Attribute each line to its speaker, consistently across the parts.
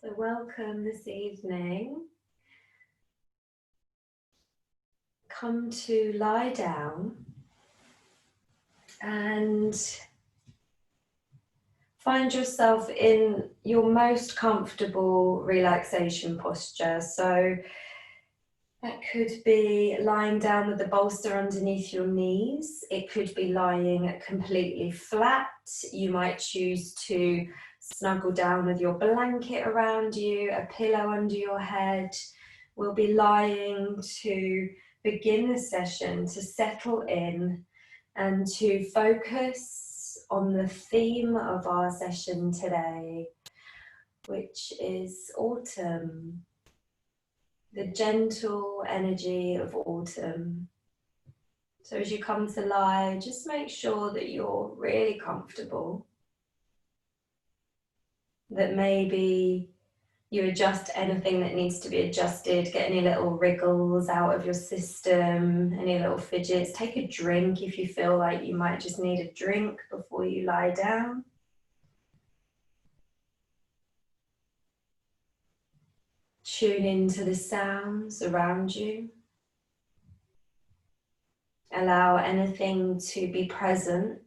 Speaker 1: So welcome this evening. Come to lie down and find yourself in your most comfortable relaxation posture. So that could be lying down with the bolster underneath your knees. It could be lying completely flat. You might choose to snuggle down with your blanket around you, a pillow under your head. We'll be lying to begin the session, to settle in and to focus on the theme of our session today, which is autumn. The gentle energy of autumn. So as you come to lie, just make sure that you're really comfortable. That maybe you adjust anything that needs to be adjusted, get any little wriggles out of your system, any little fidgets. Take a drink if you feel like you might just need a drink before you lie down. Tune into the sounds around you. Allow anything to be present.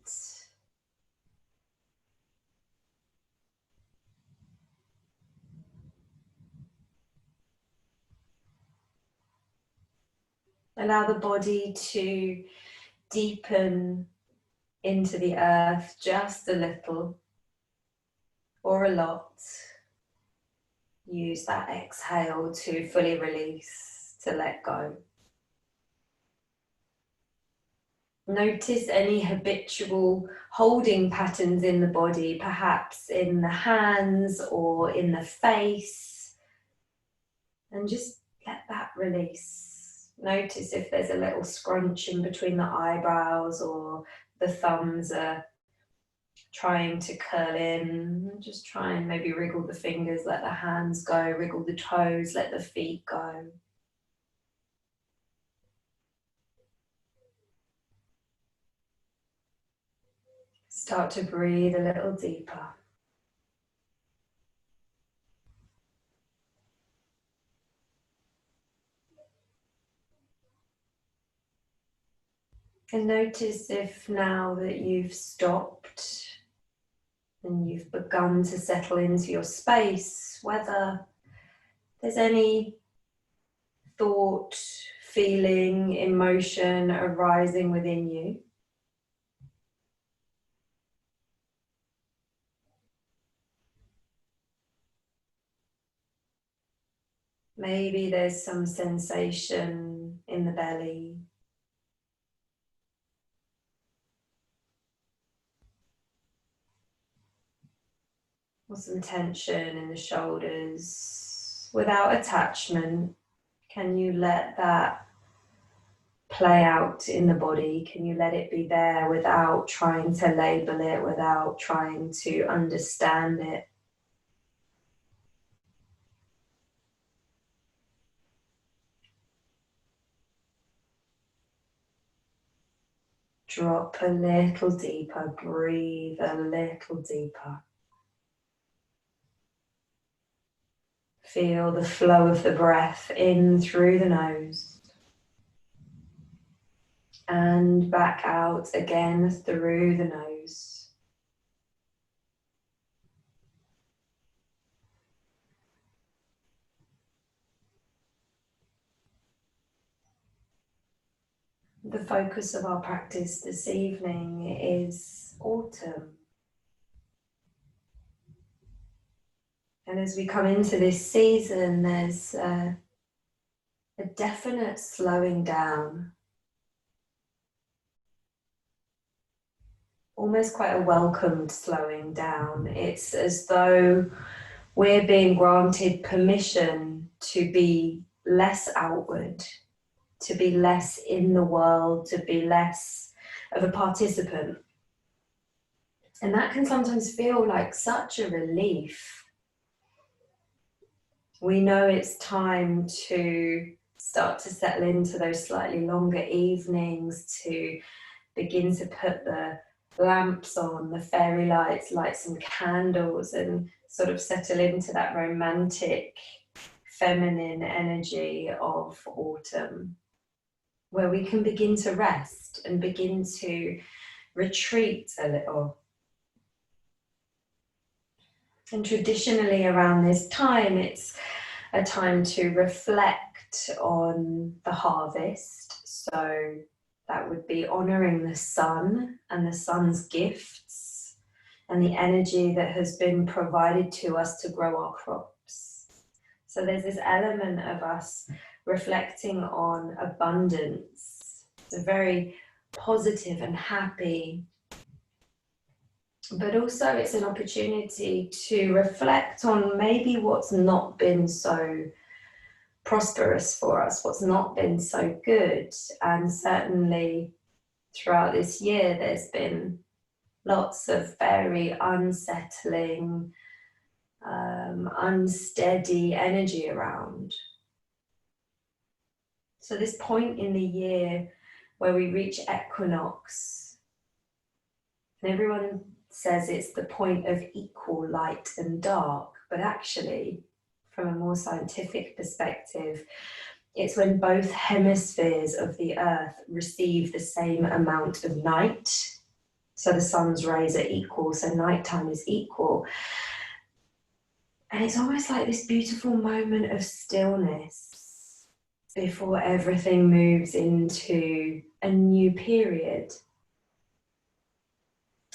Speaker 1: Allow the body to deepen into the earth just a little or a lot. Use that exhale to fully release, to let go. Notice any habitual holding patterns in the body, perhaps in the hands or in the face, and just let that release. Notice if there's a little scrunch in between the eyebrows or the thumbs are trying to curl in. Just try and maybe wriggle the fingers, let the hands go, wriggle the toes, let the feet go. Start to breathe a little deeper. And notice if now that you've stopped and you've begun to settle into your space, whether there's any thought, feeling, emotion arising within you. Maybe there's some sensation in the belly. Or some tension in the shoulders. Without attachment, can you let that play out in the body? Can you let it be there without trying to label it, without trying to understand it? Drop a little deeper, breathe a little deeper. Feel the flow of the breath in through the nose and back out again through the nose. The focus of our practice this evening is autumn. And as we come into this season, there's a definite slowing down. Almost quite a welcomed slowing down. It's as though we're being granted permission to be less outward, to be less in the world, to be less of a participant. And that can sometimes feel like such a relief. We know it's time to start to settle into those slightly longer evenings, to begin to put the lamps on, the fairy lights, light some candles, and sort of settle into that romantic feminine energy of autumn, where we can begin to rest and begin to retreat a little. And traditionally around this time, it's a time to reflect on the harvest. So that would be honouring the sun and the sun's gifts and the energy that has been provided to us to grow our crops. So there's this element of us reflecting on abundance. It's a very positive and happy, but also it's an opportunity to reflect on maybe what's not been so prosperous for us, what's not been so good. And certainly throughout this year, there's been lots of very unsettling, unsteady energy around. So this point in the year where we reach equinox, and everyone says it's the point of equal light and dark, but actually, from a more scientific perspective, it's when both hemispheres of the earth receive the same amount of night. So the sun's rays are equal, so nighttime is equal. And it's almost like this beautiful moment of stillness before everything moves into a new period.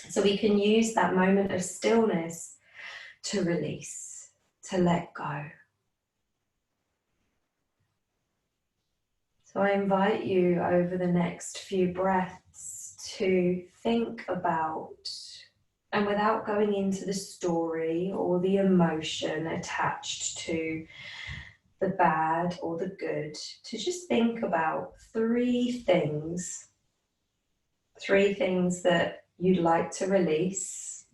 Speaker 1: So we can use that moment of stillness to release, to let go. So I invite you over the next few breaths to think about, and without going into the story or the emotion attached to the bad or the good, to just think about three things that you'd like to release,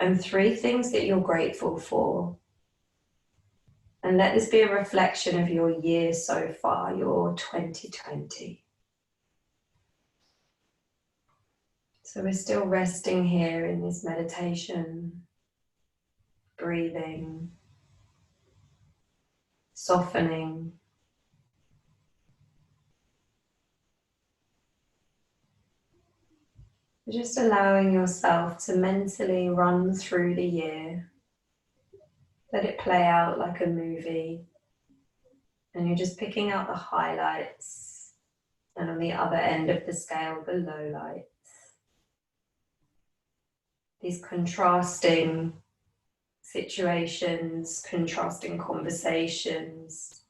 Speaker 1: and three things that you're grateful for. And let this be a reflection of your year so far, your 2020. So we're still resting here in this meditation, breathing, softening. Just allowing yourself to mentally run through the year. Let it play out like a movie. And you're just picking out the highlights, and on the other end of the scale, the lowlights. These contrasting situations, contrasting conversations.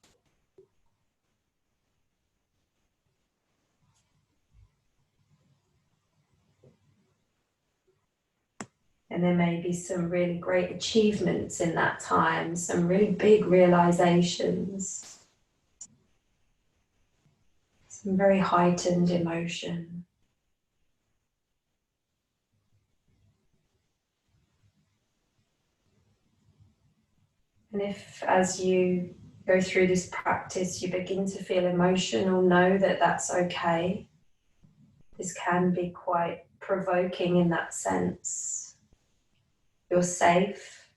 Speaker 1: And there may be some really great achievements in that time, some really big realizations, some very heightened emotion. And if, as you go through this practice, you begin to feel emotional, know that that's okay. This can be quite provoking in that sense. You're safe.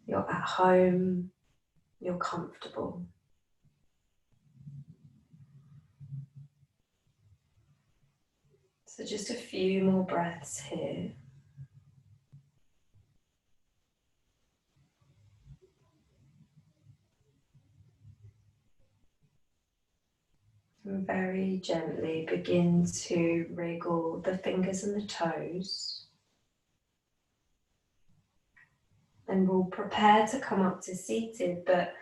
Speaker 1: You're at home. You're comfortable. So just a few more breaths here. And very gently begin to wriggle the fingers and the toes. And we'll prepare to come up to seated, but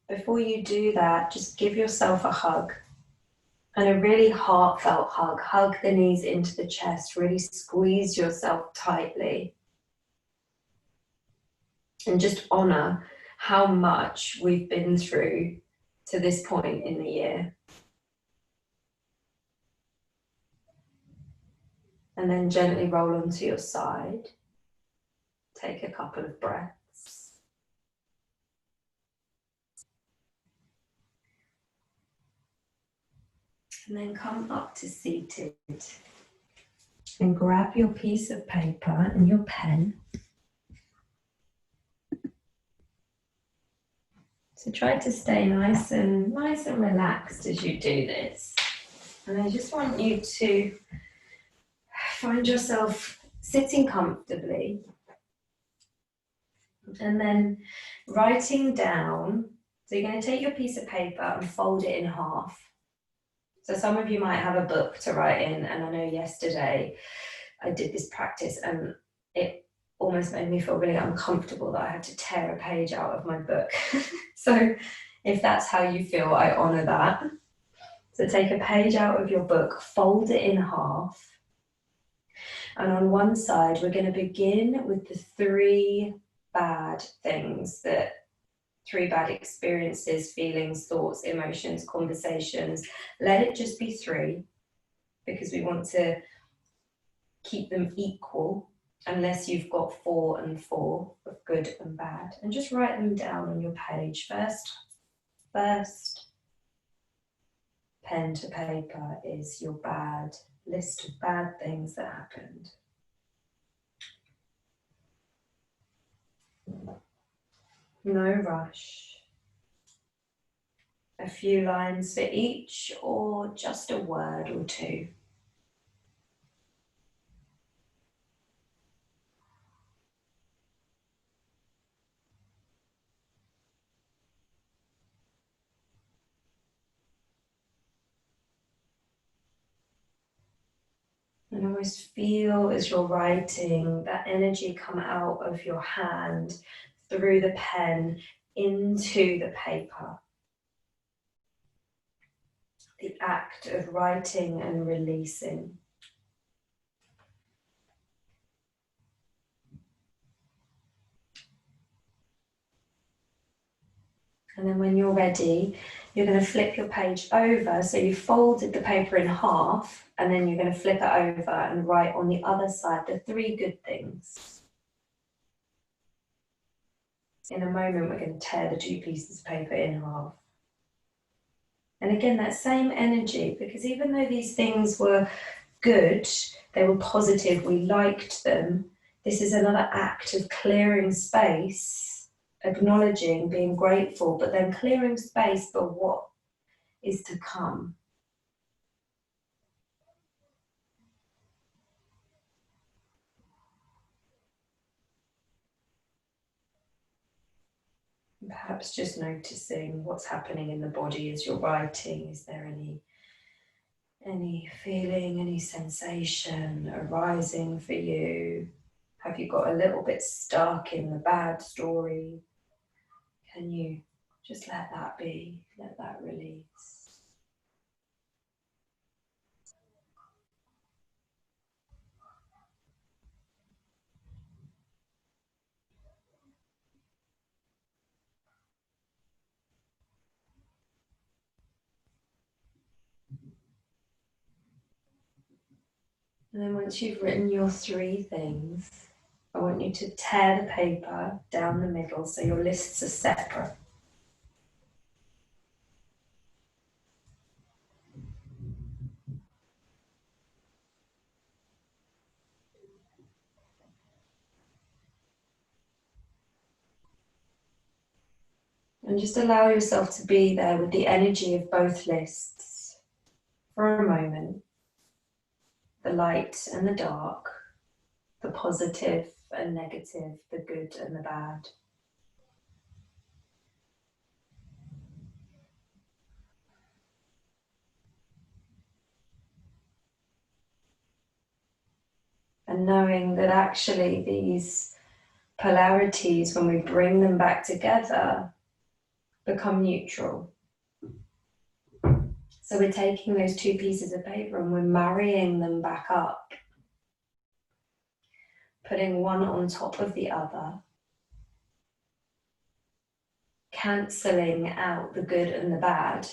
Speaker 1: before you do that, just give yourself a hug. And a really heartfelt hug. Hug the knees into the chest, really squeeze yourself tightly. And just honor how much we've been through to this point in the year. And then gently roll onto your side. Take a couple of breaths. And then come up to seated. And grab your piece of paper and your pen. So try to stay nice and relaxed as you do this. And I just want you to find yourself sitting comfortably and then writing down. So you're going to take your piece of paper and fold it in half. So some of you might have a book to write in, and I know yesterday I did this practice and it almost made me feel really uncomfortable that I had to tear a page out of my book. So if that's how you feel, I honour that. So take a page out of your book, fold it in half, and on one side we're going to begin with the 3 bad things, that 3 bad experiences, feelings, thoughts, emotions, conversations. Let it just be 3, because we want to keep them equal, unless you've got 4 and 4 of good and bad. And just write them down on your page. First pen to paper is your bad list of bad things that happened. No rush. A few lines for each, or just a word or 2. And almost feel as you're writing that energy come out of your hand through the pen into the paper. The act of writing and releasing. And then when you're ready, you're going to flip your page over. So you folded the paper in half, and then you're going to flip it over and write on the other side the 3 good things. In a moment, we're going to tear the 2 pieces of paper in half. And again, that same energy, because even though these things were good, they were positive, we liked them, this is another act of clearing space, acknowledging, being grateful, but then clearing space for what is to come. Perhaps just noticing what's happening in the body as you're writing. Is there any feeling, any sensation arising for you? Have you got a little bit stuck in the bad story? Can you just let that be, let that release? And then once you've written your 3 things, I want you to tear the paper down the middle so your lists are separate. And just allow yourself to be there with the energy of both lists for a moment. The light and the dark, the positive and negative, the good and the bad. And knowing that actually these polarities, when we bring them back together, become neutral. So we're taking those 2 pieces of paper and we're marrying them back up, putting one on top of the other, cancelling out the good and the bad,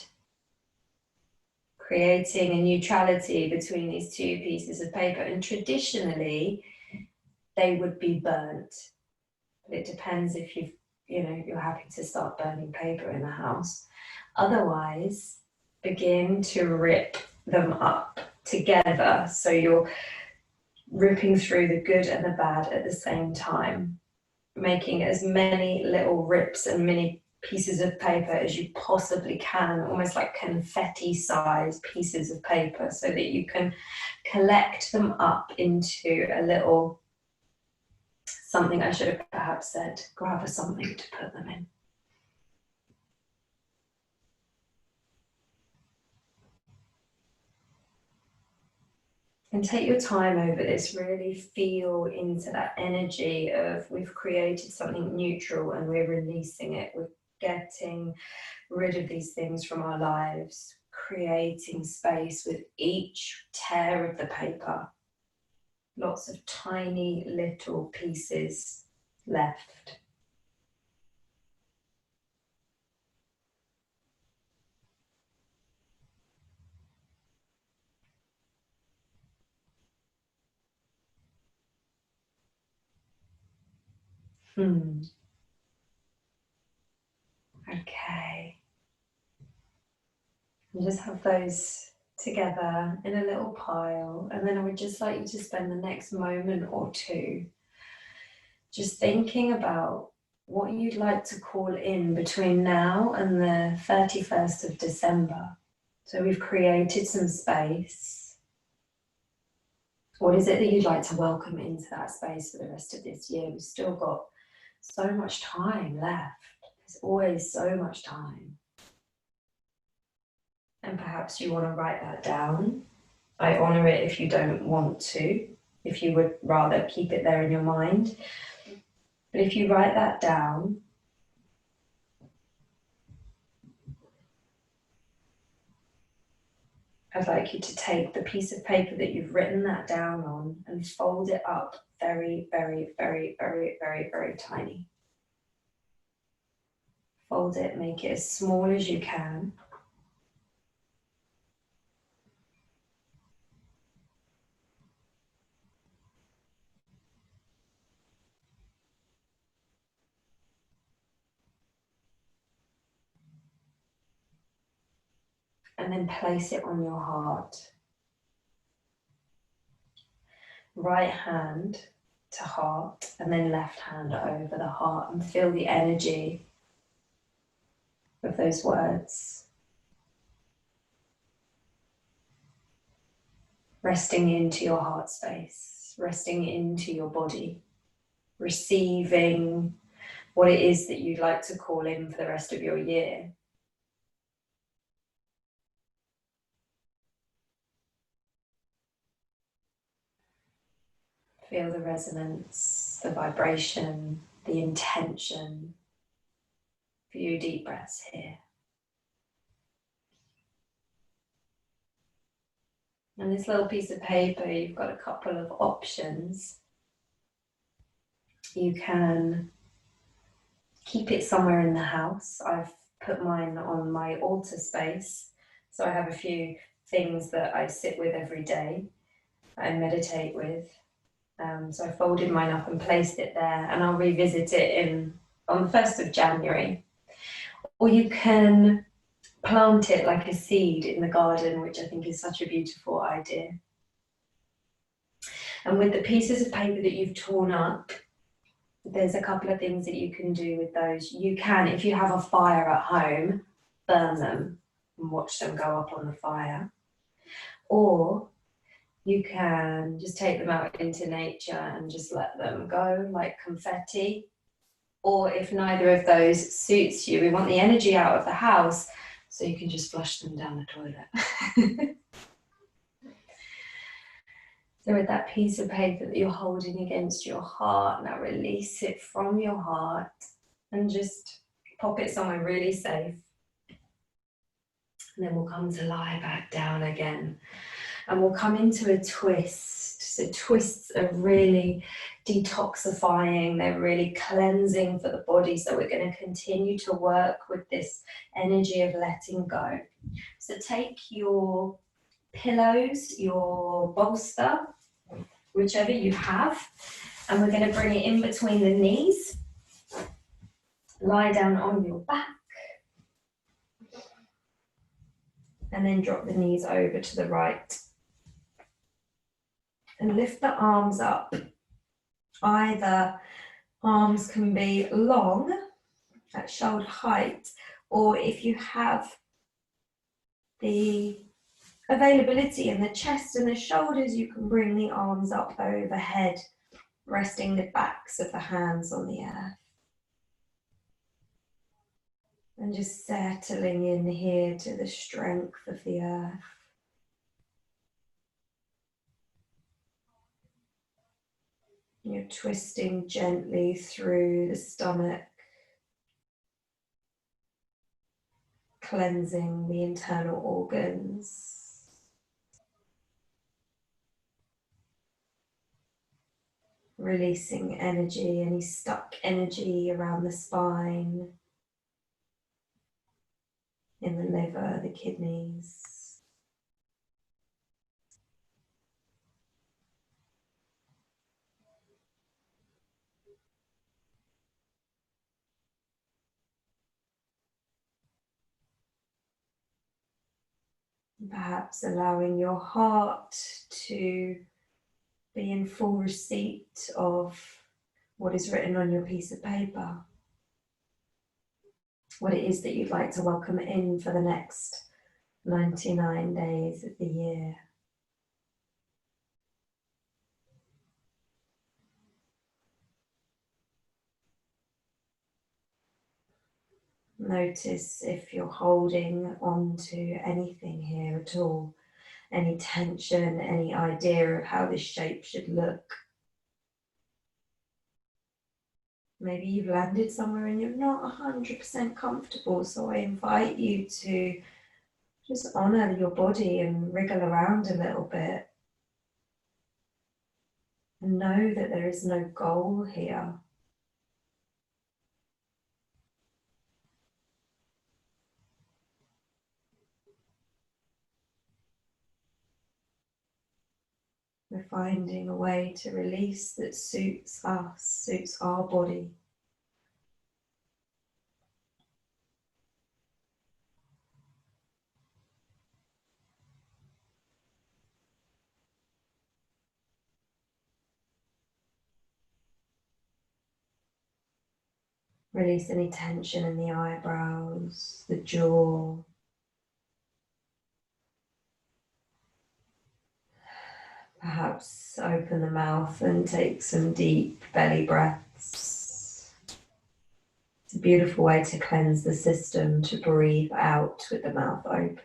Speaker 1: creating a neutrality between these 2 pieces of paper. And traditionally, they would be burnt. But it depends if you're happy to start burning paper in the house. Otherwise, begin to rip them up together, so you're ripping through the good and the bad at the same time, making as many little rips and mini pieces of paper as you possibly can, almost like confetti sized pieces of paper, so that you can collect them up into a little something. I should have perhaps said grab a something to put them in. And take your time over this, really feel into that energy of we've created something neutral and we're releasing it. We're getting rid of these things from our lives, creating space with each tear of the paper. Lots of tiny little pieces left. Okay. And just have those together in a little pile, and then I would just like you to spend the next moment or two just thinking about what you'd like to call in between now and the 31st of December. So we've created some space. What is it that you'd like to welcome into that space for the rest of this year? We've still got so much time left. There's always so much time. And perhaps you want to write that down. I honour it if you don't want to, if you would rather keep it there in your mind. But if you write that down, I'd like you to take the piece of paper that you've written that down on and fold it up very, very, very, very, very, very tiny. Fold it, make it as small as you can. And then place it on your heart. Right hand to heart, and then left hand over the heart, and feel the energy of those words. Resting into your heart space, resting into your body, receiving what it is that you'd like to call in for the rest of your year. Feel the resonance, the vibration, the intention. A few deep breaths here. And this little piece of paper, you've got a couple of options. You can keep it somewhere in the house. I've put mine on my altar space. So I have a few things that I sit with every day, I meditate with. So I folded mine up and placed it there, and I'll revisit it on the 1st of January. Or you can plant it like a seed in the garden, which I think is such a beautiful idea. And with the pieces of paper that you've torn up, there's a couple of things that you can do with those. You can, if you have a fire at home, burn them and watch them go up on the fire. Or you can just take them out into nature and just let them go like confetti. Or if neither of those suits you, we want the energy out of the house, so you can just flush them down the toilet. So with that piece of paper that you're holding against your heart, now release it from your heart and just pop it somewhere really safe. And then we'll come to lie back down again. And we'll come into a twist. So twists are really detoxifying, they're really cleansing for the body. So we're going to continue to work with this energy of letting go. So take your pillows, your bolster, whichever you have, and we're going to bring it in between the knees. Lie down on your back. And then drop the knees over to the right. And lift the arms up. Either arms can be long at shoulder height, or if you have the availability in the chest and the shoulders, you can bring the arms up overhead, resting the backs of the hands on the earth. And just settling in here to the strength of the earth. You're twisting gently through the stomach, cleansing the internal organs. Releasing energy, any stuck energy around the spine, in the liver, the kidneys. Perhaps allowing your heart to be in full receipt of what is written on your piece of paper. What it is that you'd like to welcome in for the next 99 days of the year. Notice if you're holding on to anything here at all, any tension, any idea of how this shape should look. Maybe you've landed somewhere and you're not 100% comfortable, so I invite you to just honor your body and wriggle around a little bit. And know that there is no goal here. We're finding a way to release that suits us, suits our body. Release any tension in the eyebrows, the jaw. Perhaps open the mouth and take some deep belly breaths. It's a beautiful way to cleanse the system, to breathe out with the mouth open.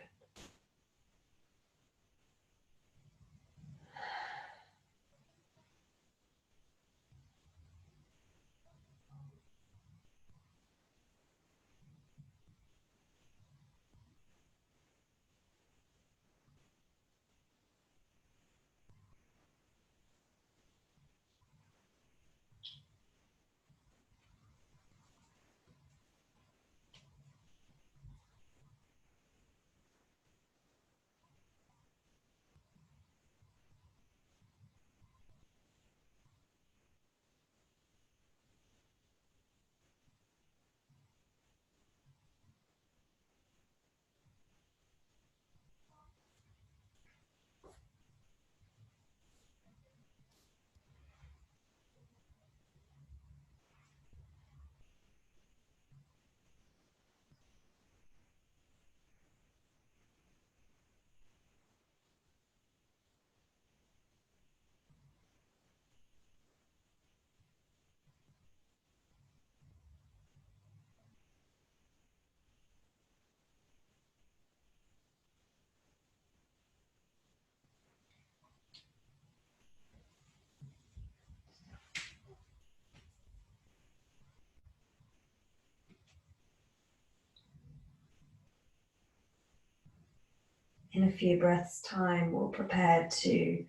Speaker 1: In a few breaths' time, we'll prepare to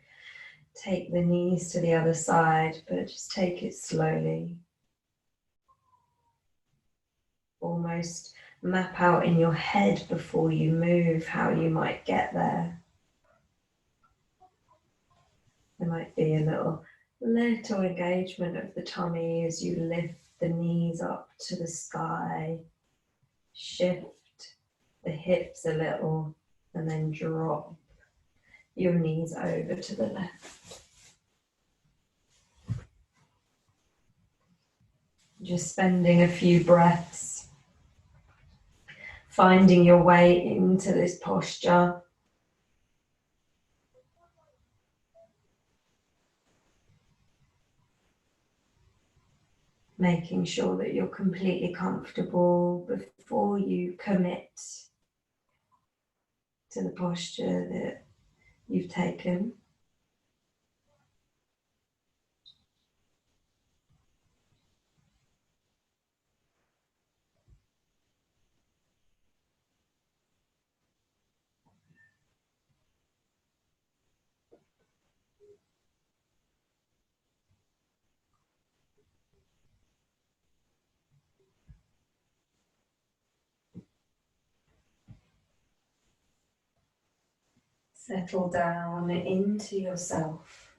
Speaker 1: take the knees to the other side, but just take it slowly. Almost map out in your head before you move how you might get there. There might be a little engagement of the tummy as you lift the knees up to the sky. Shift the hips a little. and then drop your knees over to the left. Just spending a few breaths, finding your way into this posture. Making sure that you're completely comfortable before you commit to the posture that you've taken. Settle down into yourself.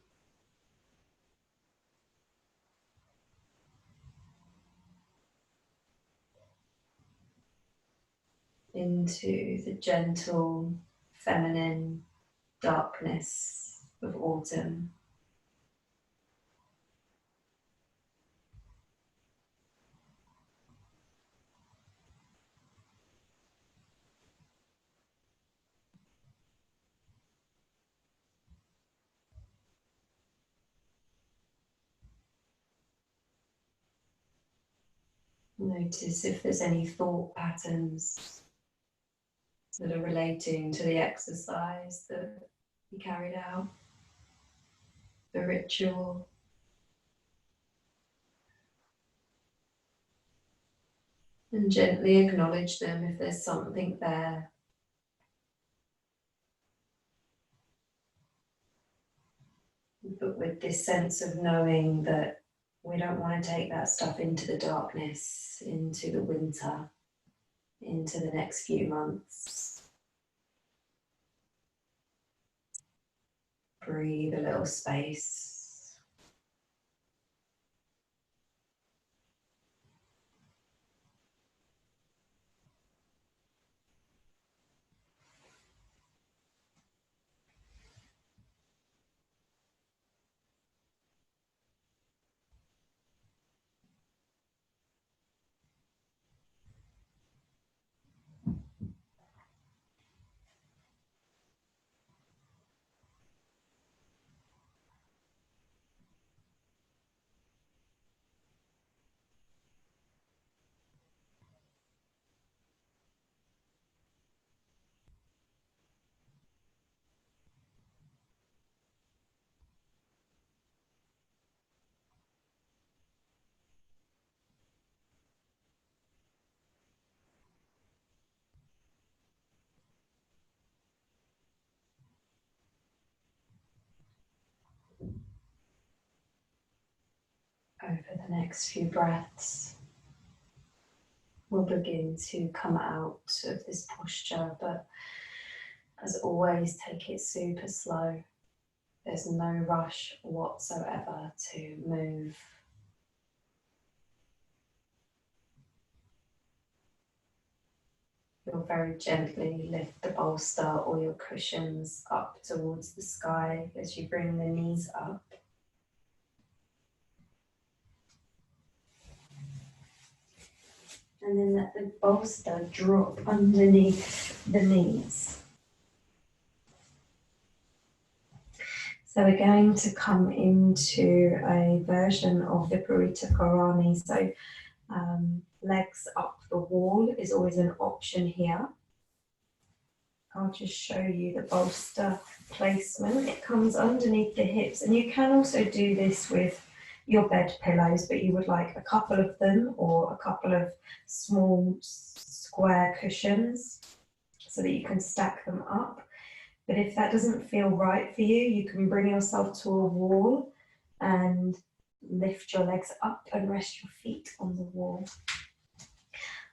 Speaker 1: Into the gentle, feminine darkness of autumn. Notice if there's any thought patterns that are relating to the exercise that you carried out, the ritual. And gently acknowledge them if there's something there. But with this sense of knowing that we don't want to take that stuff into the darkness, into the winter, into the next few months. Breathe a little space. Over the next few breaths, we'll begin to come out of this posture, but as always, take it super slow. There's no rush whatsoever to move. You'll very gently lift the bolster or your cushions up towards the sky as you bring the knees up. And then let the bolster drop underneath the knees. So we're going to come into a version of Viparita Karani. So legs up the wall is always an option here. I'll just show you the bolster placement. It comes underneath the hips, and you can also do this with your bed pillows, but you would like a couple of them or a couple of small square cushions so that you can stack them up. But if that doesn't feel right for you, you can bring yourself to a wall and lift your legs up and rest your feet on the wall.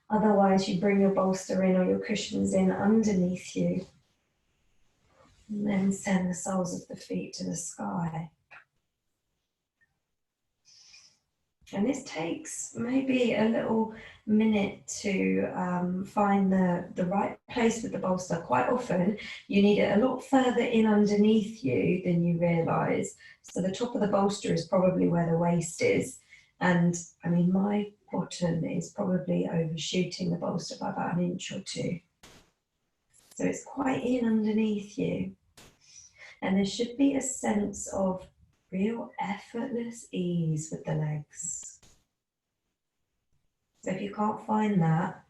Speaker 1: Otherwise, you bring your bolster in or your cushions in underneath you, and then send the soles of the feet to the sky. And this takes maybe a little minute to find the right place with the bolster. Quite often you need it a lot further in underneath you than you realise. So the top of the bolster is probably where the waist is. And I mean, my bottom is probably overshooting the bolster by about an inch or two. So it's quite in underneath you. And there should be a sense of real effortless ease with the legs. So if you can't find that,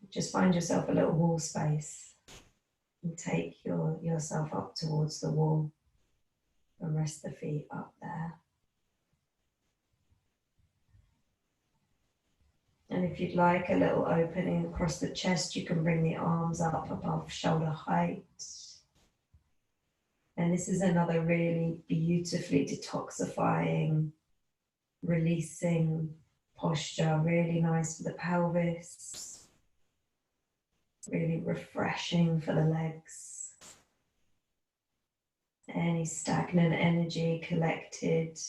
Speaker 1: just find yourself a little wall space and take yourself up towards the wall and rest the feet up there. And if you'd like a little opening across the chest, you can bring the arms up above shoulder height. And this is another really beautifully detoxifying, releasing posture, really nice for the pelvis, really refreshing for the legs. Any stagnant energy collected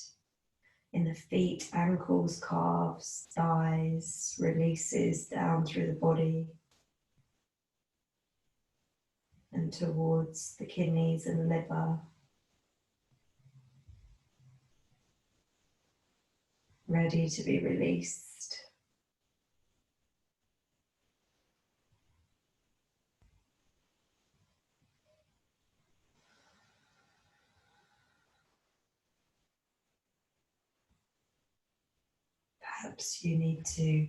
Speaker 1: in the feet, ankles, calves, thighs, releases down through the body and towards the kidneys and liver. Ready to be released. Perhaps you need to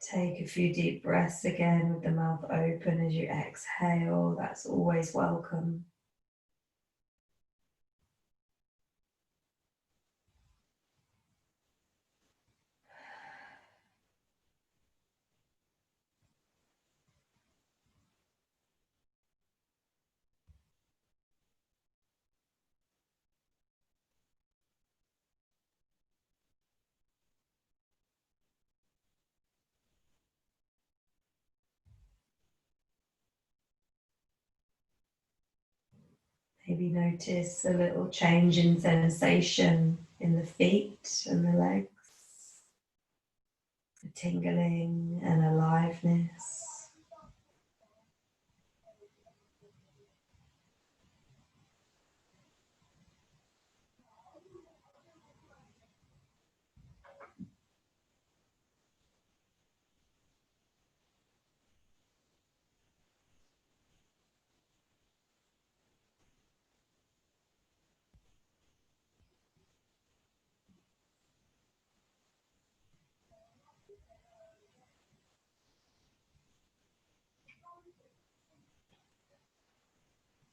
Speaker 1: take a few deep breaths again with the mouth open as you exhale. That's always welcome. Maybe notice a little change in sensation in the feet and the legs, a tingling and aliveness.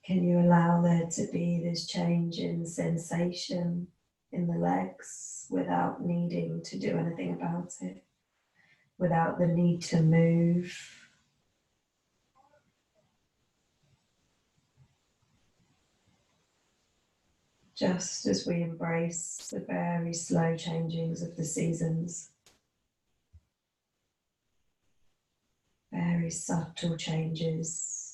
Speaker 1: Can you allow there to be this change in sensation in the legs without needing to do anything about it, without the need to move? Just as we embrace the very slow changings of the seasons, very subtle changes.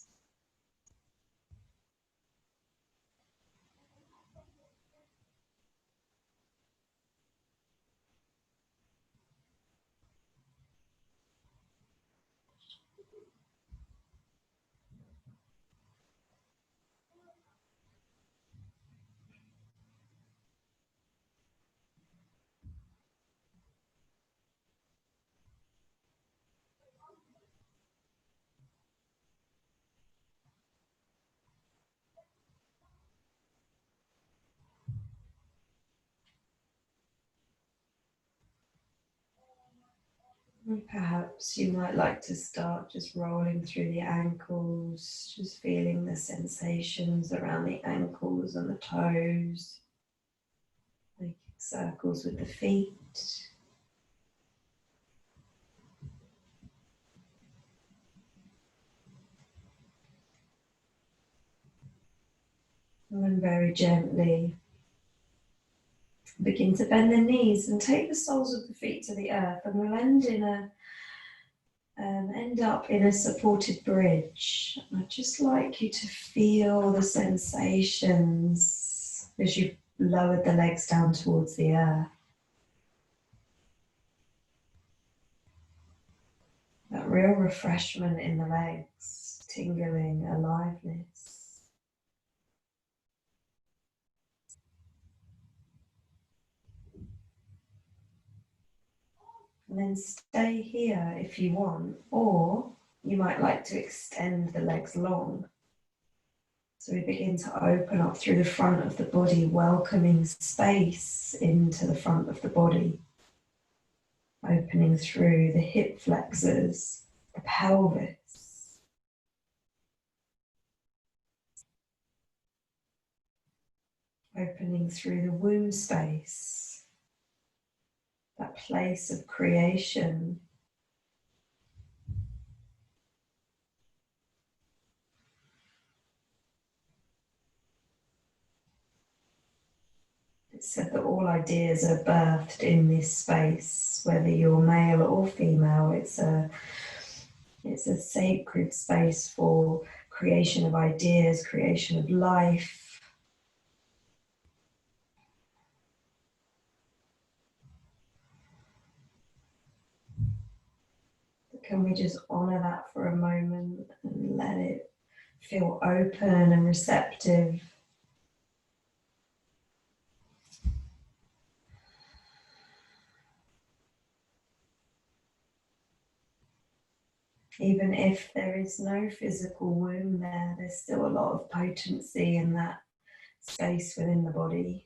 Speaker 1: And perhaps you might like to start just rolling through the ankles, just feeling the sensations around the ankles and the toes, making circles with the feet. And then very gently begin to bend the knees and take the soles of the feet to the earth, and we'll end up in a supported bridge. I'd just like you to feel the sensations as you lowered the legs down towards the earth. That real refreshment in the legs, tingling, aliveness. And then stay here if you want, or you might like to extend the legs long. So we begin to open up through the front of the body, welcoming space into the front of the body. Opening through the hip flexors, the pelvis. Opening through the womb space, that place of creation. It's said that all ideas are birthed in this space, whether you're male or female. It's a sacred space for creation of ideas, creation of life. Can we just honor that for a moment and let it feel open and receptive? Even if there is no physical womb there, there's still a lot of potency in that space within the body.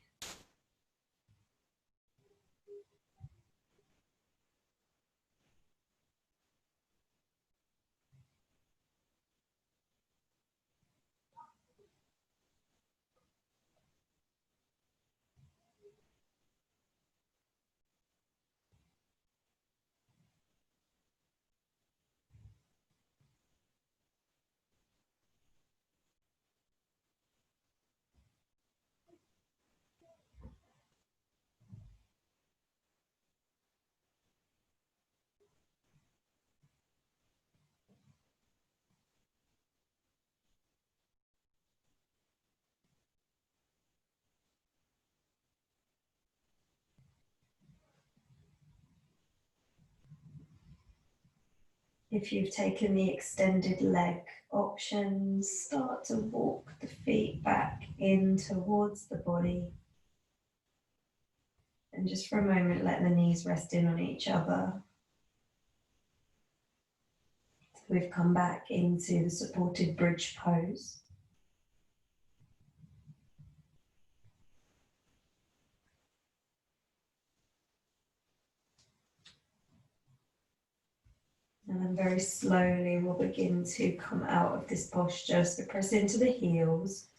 Speaker 1: If you've taken the extended leg option, start to walk the feet back in towards the body. And just for a moment, let the knees rest in on each other. So we've come back into the supported bridge pose. And then very slowly we'll begin to come out of this posture. So press into the heels,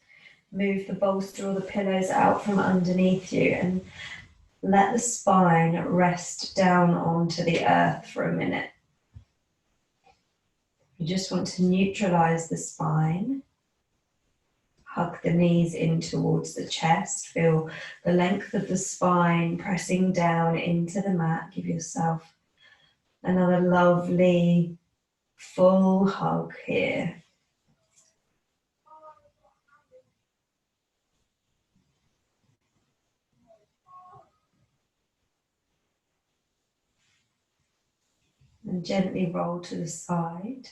Speaker 1: move the bolster or the pillows out from underneath you, and let the spine rest down onto the earth for a minute. You just want to neutralize the spine. Hug the knees in towards the chest. Feel the length of the spine pressing down into the mat. Give yourself another lovely full hug here. And gently roll to the side.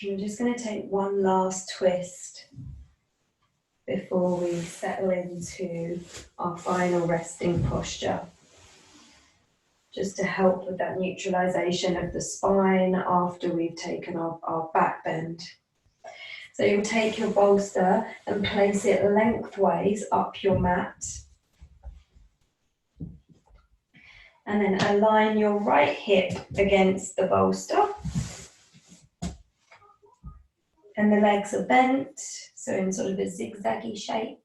Speaker 1: We're just going to take one last twist before we settle into our final resting posture. Just to help with that neutralization of the spine after we've taken our back bend. So you'll take your bolster and place it lengthways up your mat. And then align your right hip against the bolster. And the legs are bent, so in sort of a zigzaggy shape.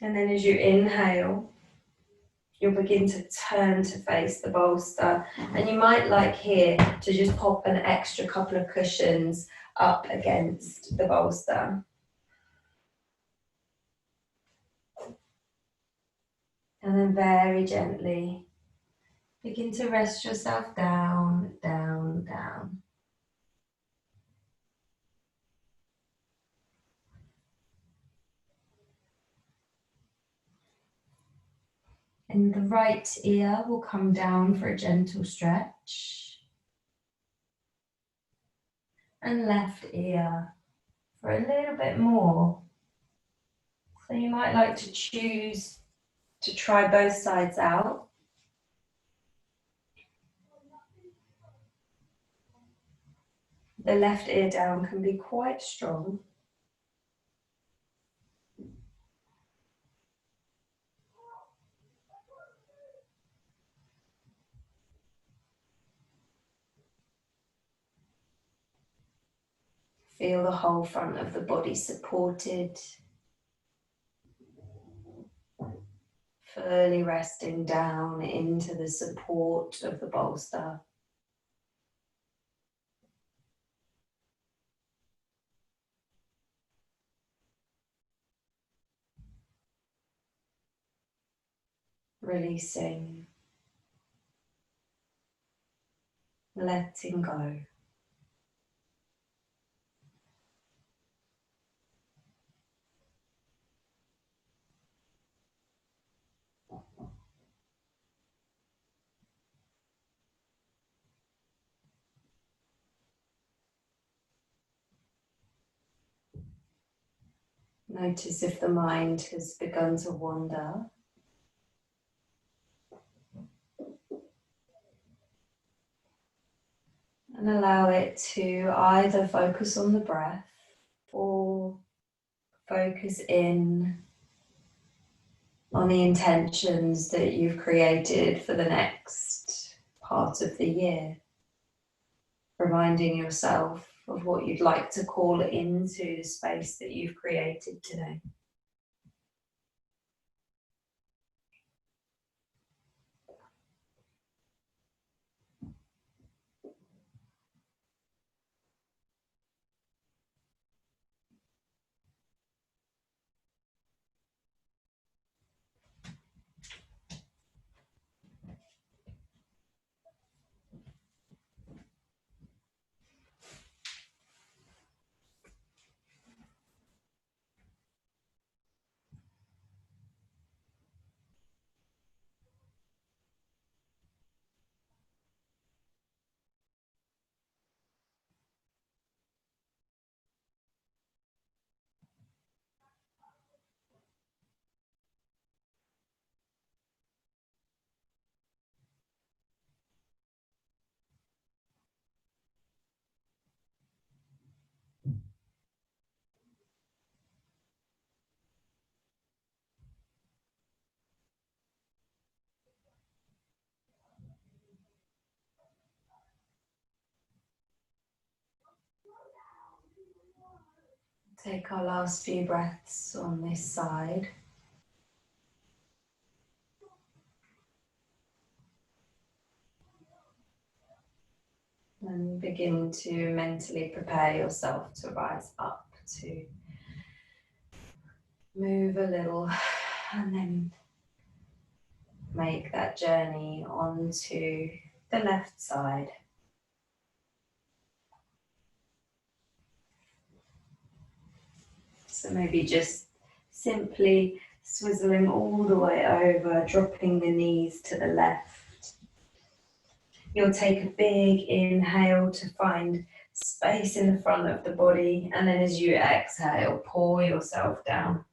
Speaker 1: And then as you inhale, you'll begin to turn to face the bolster. And you might like here to just pop an extra couple of cushions up against the bolster. And then very gently begin to rest yourself down, down, down. And the right ear will come down for a gentle stretch. And left ear for a little bit more. So you might like to choose to try both sides out. The left ear down can be quite strong. Feel the whole front of the body supported, fully resting down into the support of the bolster. Releasing, letting go. Notice if the mind has begun to wander. And allow it to either focus on the breath or focus in on the intentions that you've created for the next part of the year. Reminding yourself of what you'd like to call into the space that you've created today. Take our last few breaths on this side. And begin to mentally prepare yourself to rise up, to move a little, and then make that journey onto the left side. So maybe just simply swizzling all the way over, dropping the knees to the left. You'll take a big inhale to find space in the front of the body, and then as you exhale, pour yourself down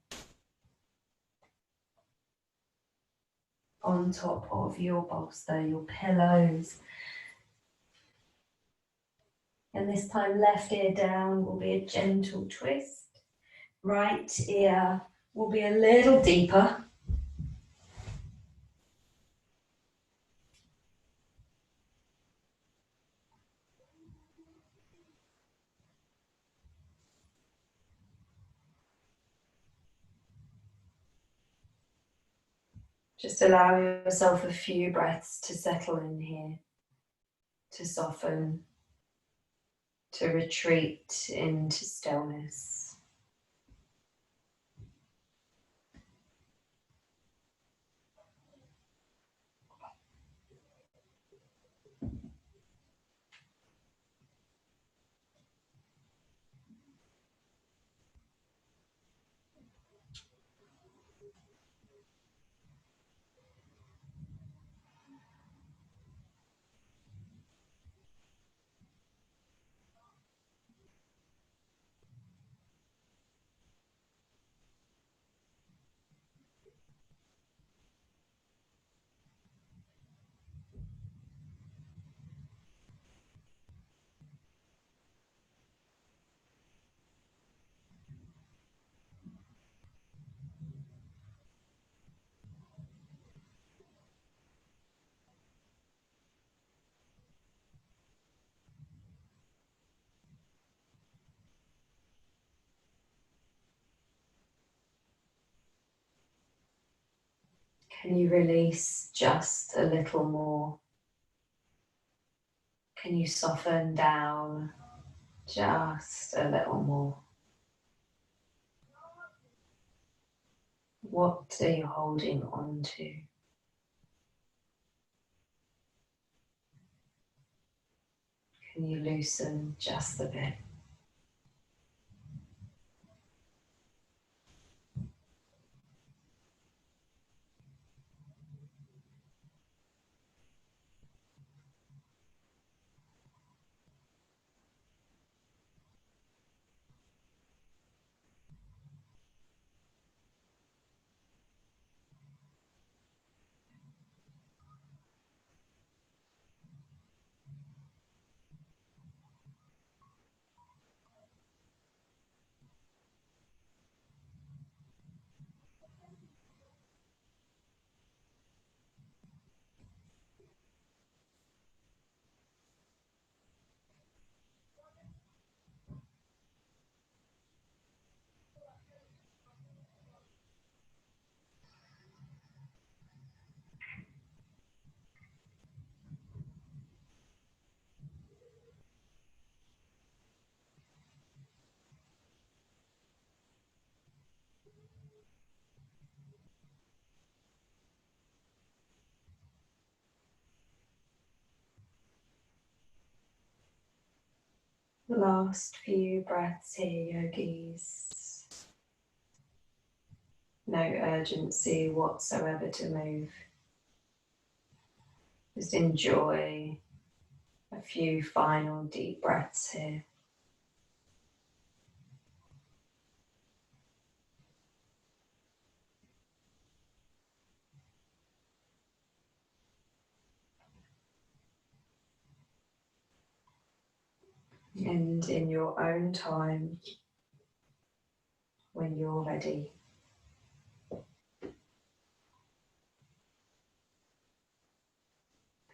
Speaker 1: on top of your bolster, your pillows. And this time, left ear down will be a gentle twist. Right ear will be a little deeper. Just allow yourself a few breaths to settle in here, to soften, to retreat into stillness. Can you release just a little more? Can you soften down just a little more? What are you holding on to? Can you loosen just a bit? Last few breaths here, yogis. No urgency whatsoever to move. Just enjoy a few final deep breaths here. And in your own time, when you're ready,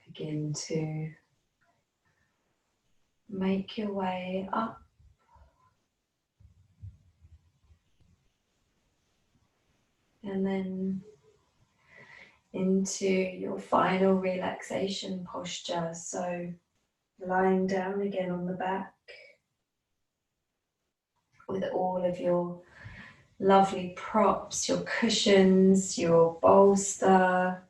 Speaker 1: begin to make your way up and then into your final relaxation posture. So lying down again on the back with all of your lovely props, your cushions, your bolster.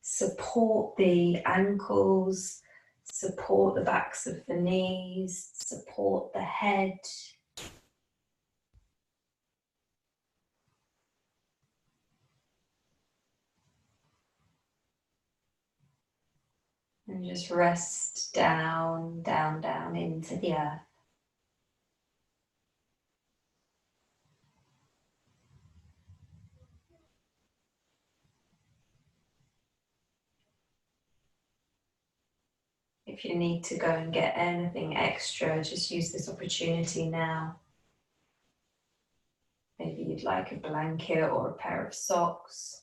Speaker 1: Support the ankles, support the backs of the knees, support the head. And just rest down, down, down into the earth. If you need to go and get anything extra, just use this opportunity now. Maybe you'd like a blanket or a pair of socks.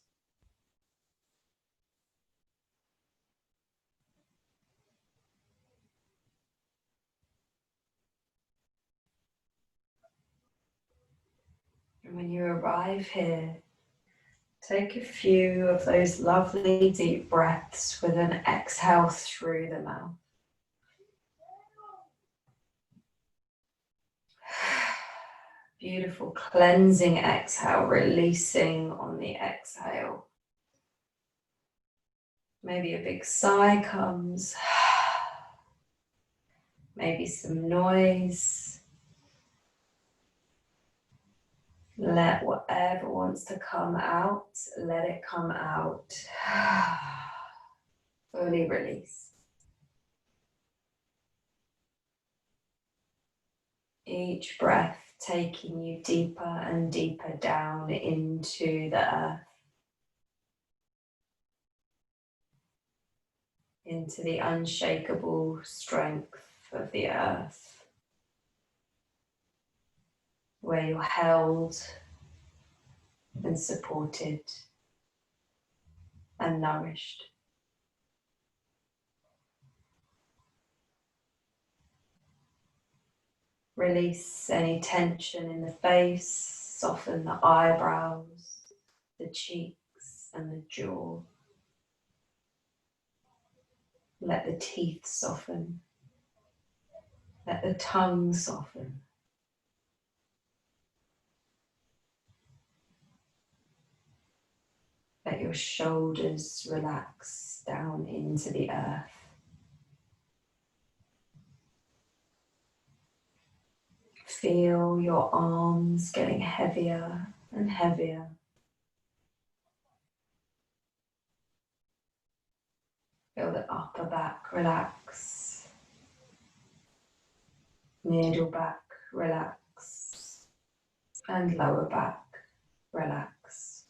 Speaker 1: And when you arrive here, take a few of those lovely deep breaths with an exhale through the mouth. Beautiful cleansing exhale, releasing on the exhale. Maybe a big sigh comes. Maybe some noise. Let whatever wants to come out, let it come out. Fully release. Each breath taking you deeper and deeper down into the earth, into the unshakable strength of the earth, where you're held and supported and nourished. Release any tension in the face, soften the eyebrows, the cheeks. and the jaw. Let the teeth soften. Let the tongue soften. Let your shoulders relax down into the earth. Feel your arms getting heavier and heavier. Feel the upper back relax. Middle back relax. And lower back relax.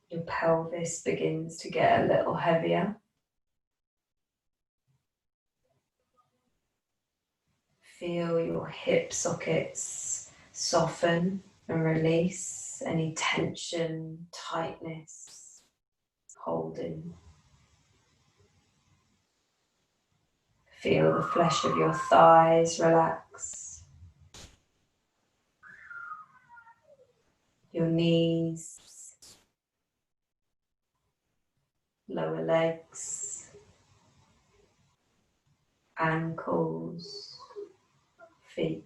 Speaker 1: Your pelvis begins to get a little heavier. Feel your hip sockets soften and release any tension, tightness, holding. Feel the flesh of your thighs relax. Your knees, lower legs, ankles, feet.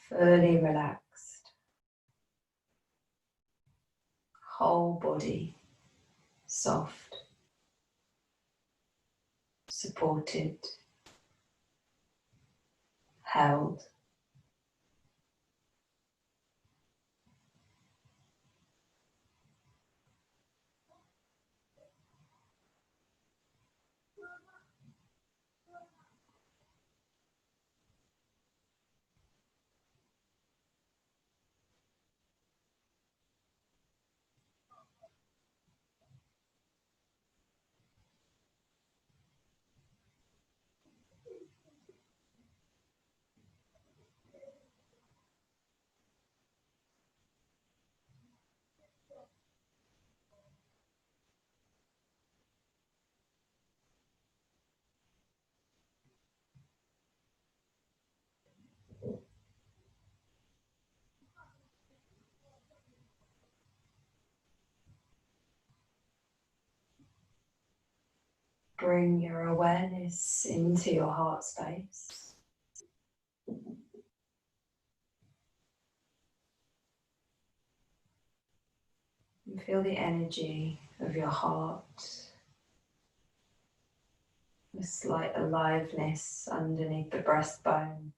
Speaker 1: Fully relaxed. Whole body soft, supported, held. Bring your awareness into your heart space. And feel the energy of your heart. A slight aliveness underneath the breastbone.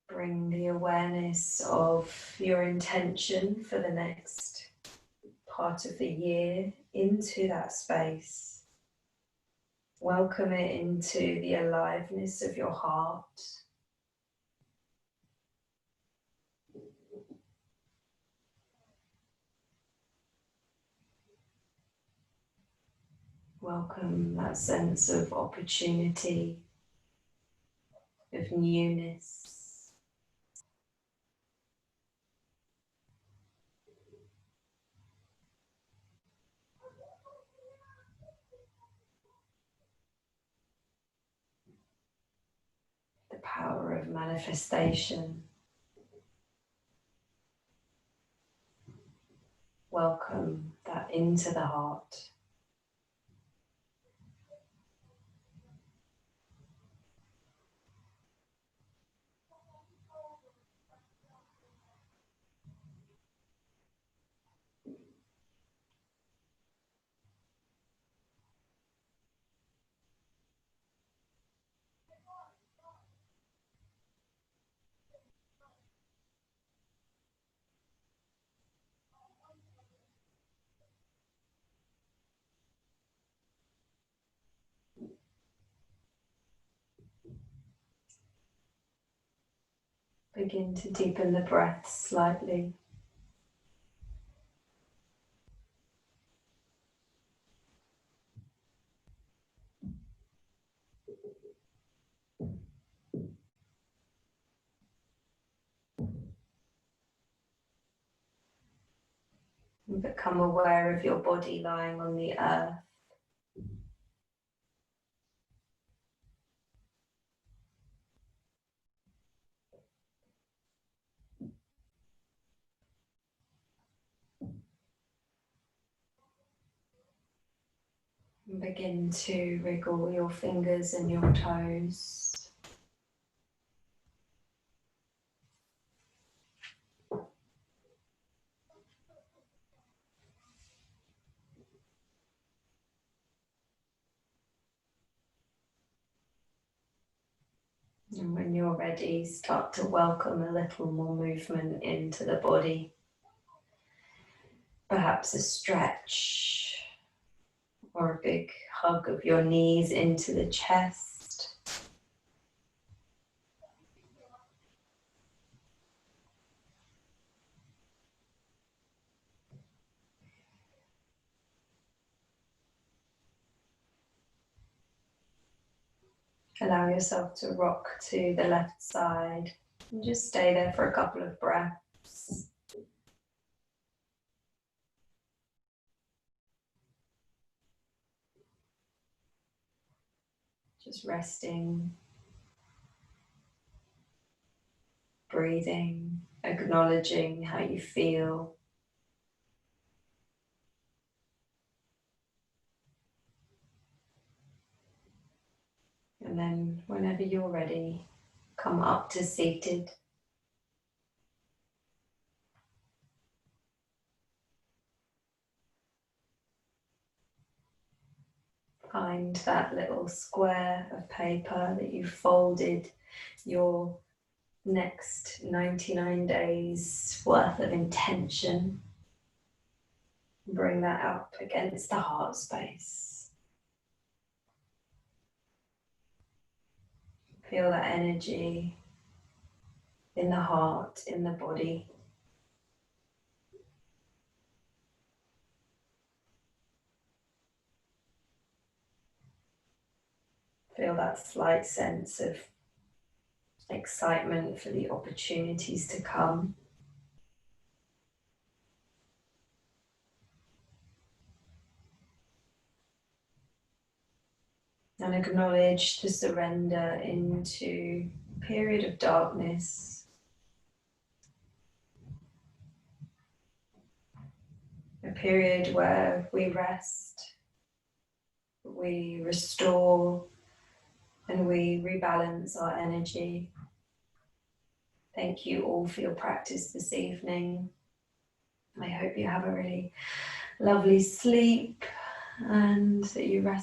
Speaker 1: Bring the awareness of your intention for the next part of the year into that space. Welcome it into the aliveness of your heart. Welcome that sense of opportunity, of newness. The power of manifestation. Welcome that into the heart. Begin to deepen the breath slightly. And become aware of your body lying on the earth. And begin to wriggle your fingers and your toes. And when you're ready, start to welcome a little more movement into the body. Perhaps a stretch or a big hug of your knees into the chest. Allow yourself to rock to the left side and just stay there for a couple of breaths. Just resting, breathing, acknowledging how you feel. And then whenever you're ready, come up to seated. Find that little square of paper that you folded your next 99 days worth of intention. Bring that up against the heart space. Feel that energy in the heart, in the body. Feel that slight sense of excitement for the opportunities to come. And acknowledge the surrender into a period of darkness. A period where we rest, we restore, and we rebalance our energy. Thank you all for your practice this evening. I hope you have a really lovely sleep and that you rest